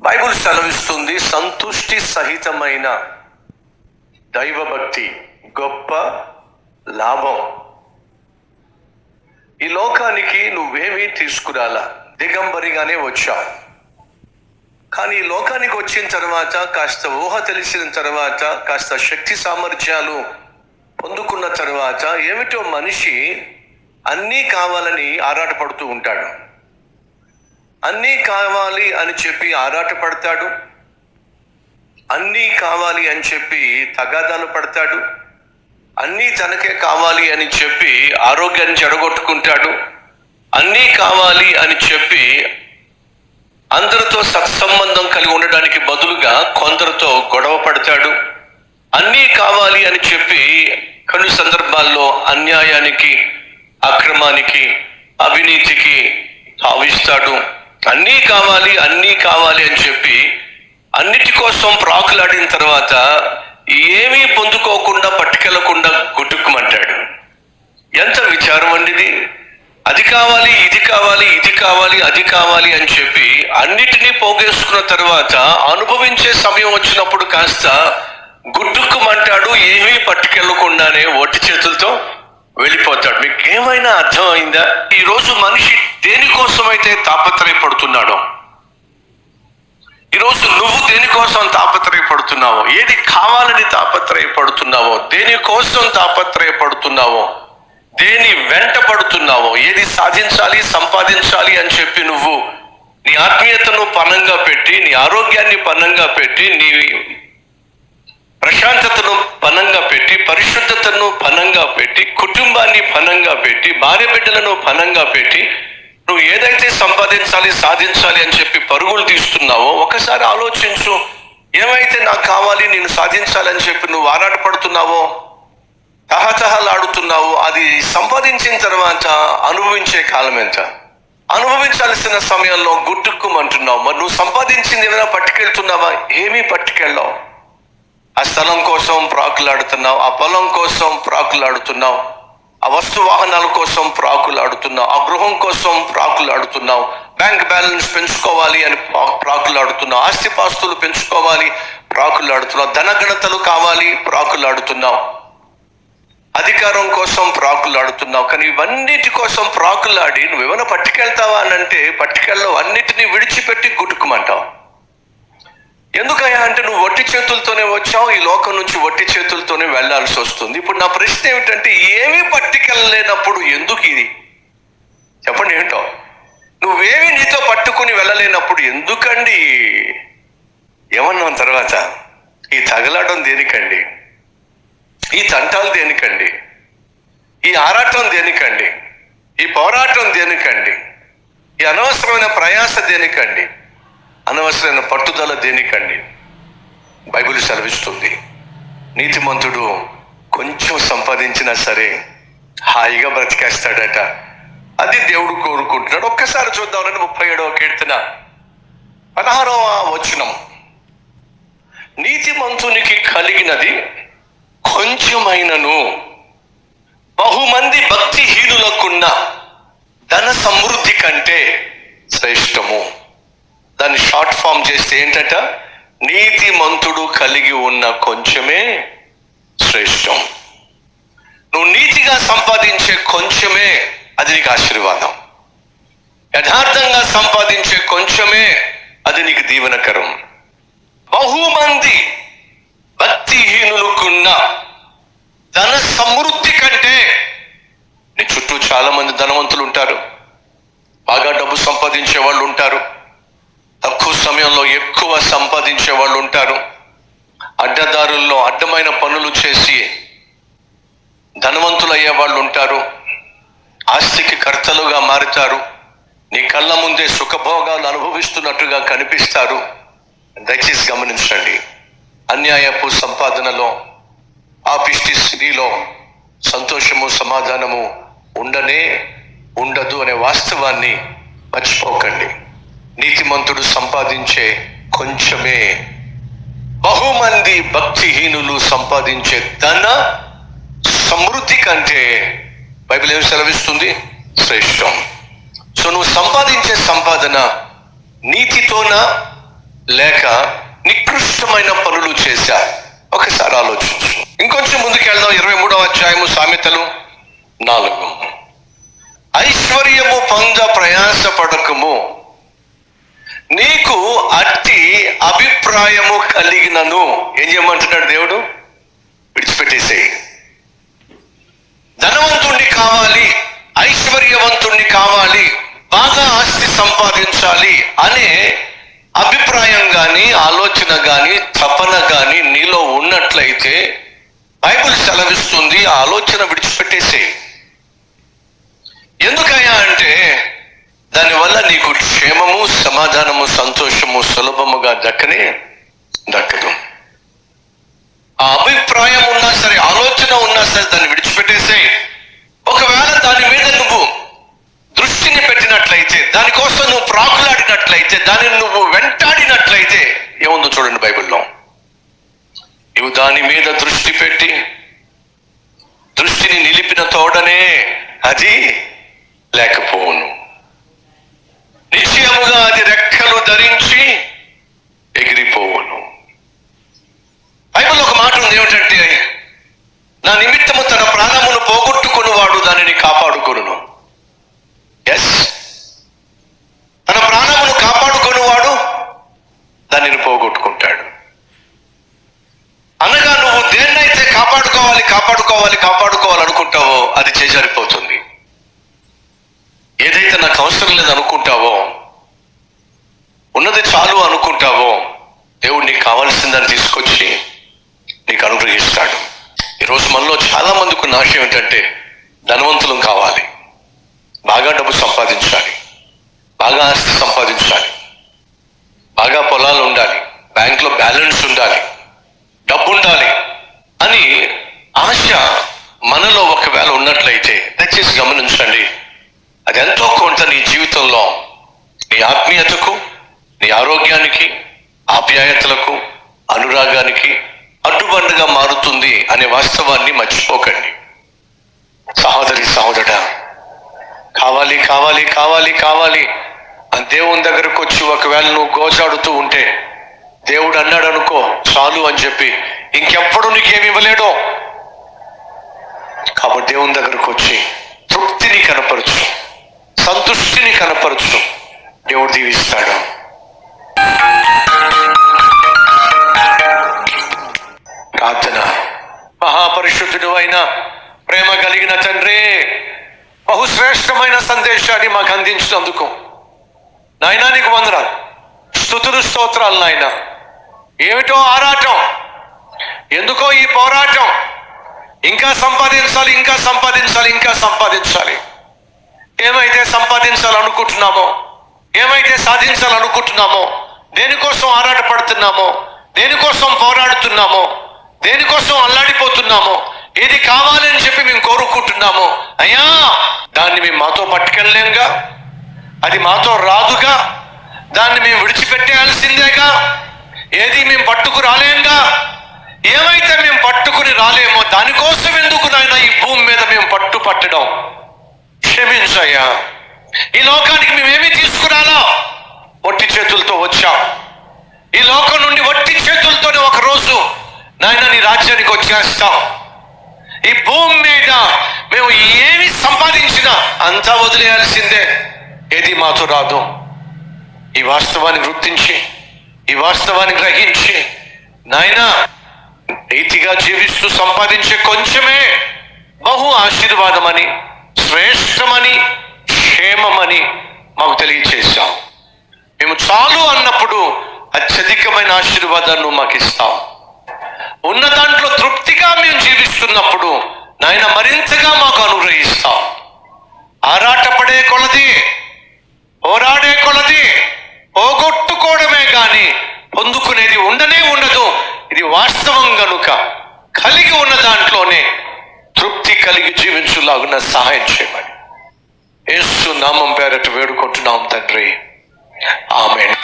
Bible సెలవిస్తుంది, సంతుష్టి సహితమైన దైవభక్తి గొప్ప లాభం. ఈ లోకానికి నువ్వేమీ తీసుకురాలా, దిగంబరిగానే వచ్చావు. కానీ ఈ లోకానికి వచ్చిన తర్వాత, కాస్త ఊహ తెలిసిన తర్వాత, కాస్త శక్తి సామర్థ్యాలు పొందుకున్న తర్వాత ఏమిటో మనిషి అన్నీ కావాలని ఆరాటపడుతూ ఉంటాడు. అన్నీ కావాలి అని చెప్పి ఆరాటపడతాడు, అన్నీ కావాలి అని చెప్పి తగాదాలు పడతాడు, అన్నీ తనకే కావాలి అని చెప్పి ఆరోగ్యాన్ని చెడగొట్టుకుంటాడు, అన్నీ కావాలి అని చెప్పి అందరితో సత్సంబంధం కలిగి ఉండడానికి బదులుగా కొందరితో గొడవ పడతాడు, అన్నీ కావాలి అని చెప్పి కొన్ని సందర్భాల్లో అన్యాయానికి, అక్రమానికి, అవినీతికి తావిస్తాడు. అన్నీ కావాలి అని చెప్పి అన్నిటి కోసం ప్రాకులాడిన తర్వాత ఏమీ పొందుకోకుండా పట్టుకెళ్లకుండా గుట్టుకుమంటాడు. ఎంత విచారం అండి ఇది! అది కావాలి, ఇది కావాలి, ఇది కావాలి, అది కావాలి అని చెప్పి అన్నిటినీ పోగేసుకున్న తర్వాత అనుభవించే సమయం వచ్చినప్పుడు కాస్త గుట్టుకుమంటాడు, ఏమీ పట్టుకెళ్లకుండానే ఒట్టి చేతులతో వెళ్ళిపోతాడు. మీకు ఏమైనా అర్థమైందా? ఈరోజు మనిషి దేనికోసమైతే తాపత్రయపడుతున్నాడో, ఈరోజు నువ్వు దేనికోసం తాపత్రయపడుతున్నావో, ఏది కావాలని తాపత్రయపడుతున్నావో, దేనికోసం తాపత్రయపడుతున్నావో, దేని వెంట పడుతున్నావో, ఏది సాధించాలి, సంపాదించాలి అని చెప్పి నువ్వు నీ ఆత్మీయతను పణంగా పెట్టి, నీ ఆరోగ్యాన్ని పణంగా పెట్టి, నీ ప్రశాంతతను పణంగా పెట్టి, పరిశుద్ధతను పణంగా పెట్టి, కుటుంబాన్ని పణంగా పెట్టి, భార్య బిడ్డలను పణంగా పెట్టి నువ్వు ఏదైతే సంపాదించాలి, సాధించాలి అని చెప్పి పరుగులు తీస్తున్నావో ఒకసారి ఆలోచించు. ఏమైతే నాకు కావాలి, నేను సాధించాలని చెప్పి నువ్వు ఆరాటపడుతున్నావో, తహతహలాడుతున్నావు, అది సంపాదించిన తర్వాత అనుభవించే కాలం ఎంత? అనుభవించాల్సిన సమయంలో గుట్టుక్కుమంటున్నావు. మరి నువ్వు సంపాదించింది ఏమైనా పట్టుకెళ్తున్నావా? ఏమీ పట్టుకెళ్ళావు. ఆ స్థలం కోసం ప్రాకులాడుతున్నావు, ఆ పొలం కోసం ప్రాకులాడుతున్నావు, ఆ వస్తు వాహనాల కోసం ప్రాకులాడుతున్నావు, ఆ గృహం కోసం ప్రాకులాడుతున్నావు, బ్యాంక్ బ్యాలెన్స్ పెంచుకోవాలి అని ప్రాకులాడుతున్నావు, ఆస్తిపాస్తులు పెంచుకోవాలి ప్రాకులాడుతున్నావు, ధనగణతలు కావాలి ప్రాకులాడుతున్నావు, అధికారం కోసం ప్రాకులాడుతున్నావు. కానీ ఇవన్నిటి కోసం ప్రాకులాడి నువ్వేమైనా పట్టుకెళ్తావా అని అంటే పట్టుకెళ్ళవు. అన్నిటినీ విడిచిపెట్టి గుట్టుకుమంటావు. ఎందుకయ్యా అంటే నువ్వు ఒట్టి చేతులతోనే వచ్చావు, ఈ లోకం నుంచి ఒట్టి చేతులతోనే వెళ్లాల్సి వస్తుంది. ఇప్పుడు నా ప్రశ్న ఏమిటంటే, ఏమీ పట్టుకెళ్ళలేనప్పుడు ఎందుకు ఇది? చెప్పండి, ఏంటో? నువ్వేమీ నీతో పట్టుకుని వెళ్ళలేనప్పుడు ఎందుకండి? ఏమన్నాం తర్వాత? ఈ తగలడం దేనికండి? ఈ తంటాలు దేనికండి? ఈ ఆరాటం దేనికండి? ఈ పోరాటం దేనికండి? ఈ అనవసరమైన ప్రయాస దేనికండి? అనవసరమైన పట్టుదల దేనికండి? బైబిల్ సెలవిస్తుంది, నీతిమంతుడు కొంచెం సంపాదించినా సరే హాయిగా బ్రతికేస్తాడట. అది దేవుడు కోరుకుంటున్నాడు. ఒక్కసారి చూద్దామని 37వ కీర్తన 16వ వచనం, నీతిమంతునికి కలిగినది కొంచెమైనను బహుమంది భక్తిహీనులకున్న ధన సమృద్ధి కంటే శ్రేష్టము. దాన్ని షార్ట్ ఫామ్ చేస్తే ఏంటట? నీతిమంతుడు కలిగి ఉన్న కొంచెమే శ్రేష్టం. నువ్వు నీతిగా సంపాదించే కొంచెమే అది నీకు ఆశీర్వాదం. యథార్థంగా సంపాదించే కొంచెమే అది నీకు దీవెనకరం. బహుమంది భక్తిహీనులకున్న ధన సమృద్ధి కంటే, నీ చుట్టూ చాలా మంది ధనవంతులు ఉంటారు, బాగా డబ్బు సంపాదించే వాళ్ళు ఉంటారు, తక్కువ సమయంలో ఎక్కువ సంపాదించే వాళ్ళు ఉంటారు, అడ్డదారుల్లో అడ్డమైన పనులు చేసి ధనవంతులు అయ్యే వాళ్ళు ఉంటారు, ఆస్తికి కర్తలుగా మారుతారు, నీ కళ్ళ ముందే సుఖభోగాలు అనుభవిస్తున్నట్టుగా కనిపిస్తారు. దయచేసి గమనించండి, అన్యాయపు సంపాదనలో, పాపిష్టి స్త్రీలో సంతోషము సమాధానము ఉండదు అనే వాస్తవాన్ని మర్చిపోకండి. నీతిమంతుడు సంపాదించే కొంచెమే బహుమంది భక్తిహీనులు సంపాదించే ధన సమృద్ధి కంటే, బైబిల్ ఏం సెలవిస్తుంది? శ్రేష్టం. సో నువ్వు సంపాదించే సంపాదన నీతితోనా లేక నికృష్టమైన పనులు చేశా? ఒకసారి ఆలోచించు. ఇంకొంచెం ముందుకెళ్దాం. 23వ అధ్యాయము సామెతలు 4. ఐశ్వర్యము పొంద ప్రయాసపడకము, నీకు అట్టి అభిప్రాయము కలిగినను. ఏం చేయమంటున్నాడు దేవుడు? విడిచిపెట్టేసేయి. ధనవంతుణ్ణి కావాలి, ఐశ్వర్యవంతుణ్ణి కావాలి, బాగా ఆస్తి సంపాదించాలి అనే అభిప్రాయం కానీ ఆలోచన కానీ తపన కానీ నీలో ఉన్నట్లయితే బైబిల్ సెలవిస్తుంది ఆ ఆలోచన విడిచిపెట్టేసేయి. ఎందుకయ్యా అంటే దానివల్ల నీకు క్షేమము, సమాధానము, సంతోషము సులభముగా దక్కదు. ఆ అభిప్రాయం ఉన్నా సరే, ఆలోచన ఉన్నా సరే దాన్ని విడిచిపెట్టేసేయి. ఒకవేళ దాని మీద నువ్వు దృష్టిని పెట్టినట్లయితే, దానికోసం నువ్వు ప్రాకులాడినట్లయితే, దానిని నువ్వు వెంటాడినట్లయితే ఏముందో చూడండి బైబిల్లో. నువ్వు దాని మీద దృష్టి పెట్టి దృష్టిని నిలిపిన తోడనే అది లేకపోవును. నిశ్చయముగా అది రెక్కలు ధరించి ఎగిరిపోవును. బైబిల్లో ఒక మాట ఉంది, ఏమిటంటే నా నిమిత్తము తన ప్రాణమును పోగొట్టుకునివాడు దానిని కాపాడుకొనును. ఎస్, తన ప్రాణమును కాపాడుకునేవాడు దానిని పోగొట్టుకుంటాడు. అనగా నువ్వు దేన్నైతే కాపాడుకోవాలి అనుకుంటావో అది చేజారిపోతుంది. ఏదైతే నాకు అవసరం లేదు అనుకుంటావో, ఉన్నది చాలు అనుకుంటావో, దేవుడు నీకు కావాల్సిందని తీసుకొచ్చి నీకు అనుగ్రహిస్తాడు. ఈరోజు మనలో చాలా మందికి ఉన్న ఆశ ఏమిటంటే ధనవంతులం కావాలి, బాగా డబ్బు సంపాదించాలి, బాగా ఆస్తి సంపాదించాలి, బాగా పొలాలు ఉండాలి, బ్యాంకులో బ్యాలెన్స్ ఉండాలి, డబ్బు ఉండాలి అని ఆశ మనలో ఒకవేళ ఉన్నట్లయితే దయచేసి గమనించండి, అది ఎంతో కొంత నీ జీవితంలో నీ ఆత్మీయతకు, నీ ఆరోగ్యానికి, ఆప్యాయతలకు, అనురాగానికి అడ్డుబండగా మారుతుంది అనే వాస్తవాన్ని మర్చిపోకండి. సహోదరి సహోదరా, కావాలి కావాలి కావాలి కావాలి అని దేవుని దగ్గరకు వచ్చి ఒకవేళ నువ్వు గోచాడుతూ ఉంటే దేవుడు అన్నాడు అనుకో చాలు అని చెప్పి ఇంకెప్పుడు నీకేమి ఇవ్వలేడో. కాబట్టి దేవుని దగ్గరకు వచ్చి తృప్తిని కనపరచు, సంతుష్టిని కనపరచు, దేవుడు దీవిస్తాడు. ప్రార్థన. మహాపరిశుద్ధుడు అయిన ప్రేమ కలిగిన తండ్రి, బహుశ్రేష్టమైన సందేశాన్ని మాకు అందించినందుకు నాయనా నీకు వందనాలు, స్తుతులు, స్తోత్రాలు నాయన. ఏమిటో ఆరాటం, ఎందుకో ఈ పోరాటం, ఇంకా సంపాదించాలి, ఇంకా సంపాదించాలి, ఇంకా సంపాదించాలి. ఏమైతే సంపాదించాలనుకుంటున్నామో, ఏమైతే సాధించాలనుకుంటున్నామో, దేనికోసం ఆరాటపడుతున్నామో, దేనికోసం పోరాడుతున్నామో, దేనికోసం అల్లాడిపోతున్నామో, ఏది కావాలని చెప్పి మేము కోరుకుంటున్నామో, అయ్యా దాన్ని మేము మాతో పట్టుకెళ్ళలేంగా, అది మాతో రాదుగా, దాన్ని మేము విడిచిపెట్టేయాల్సిందేగా, ఏది మేము పట్టుకు రాలేంగా. ఏమైతే మేము పట్టుకుని రాలేమో దానికోసం ఎందుకు నాయన ఈ భూమి మీద మేము పట్టడం? క్షమించయ్యా. ఈ లోకానికి మేమేమీ తీసుకురాలా, ఒట్టి చేతులతో వచ్చాం. ఈ లోకం నుండి ఒట్టి చేతులతోనే ఒకరోజు నాయన నీ రాజ్యానికి వచ్చేస్తాం. ఈ భూమి మీద మేము ఏమి సంపాదించినా అంతా వదిలేయాల్సిందే, ఏది మాతో రాదు. ఈ వాస్తవాన్ని గుర్తించి, ఈ వాస్తవాన్ని గ్రహించి నాయన నీతిగా జీవిస్తూ సంపాదించే కొంచెమే బహు ఆశీర్వాదమని, శ్రేష్టమని, క్షేమమని మాకు తెలియచేశాం. మేము చాలు అన్నప్పుడు అత్యధికమైన ఆశీర్వాదాన్ని మాకు ఇస్తాం. ఉన్న దాంట్లో తృప్తిగా మేము జీవిస్తున్నప్పుడు నాయన మరింతగా మాకు అనుగ్రహిస్తాం. ఆరాటపడే కొలది, పోరాడే కొలది పోగొట్టుకోవడమే కానీ పొందుకునేది ఉండదు. ఇది వాస్తవం గనుక కలిగి ఉన్న దాంట్లోనే తృప్తి కలిగి జీవించులాగున సహాయం చేయమని యేసు నామం పేరట వేడుకుంటున్నాం తండ్రి. ఆమేన్.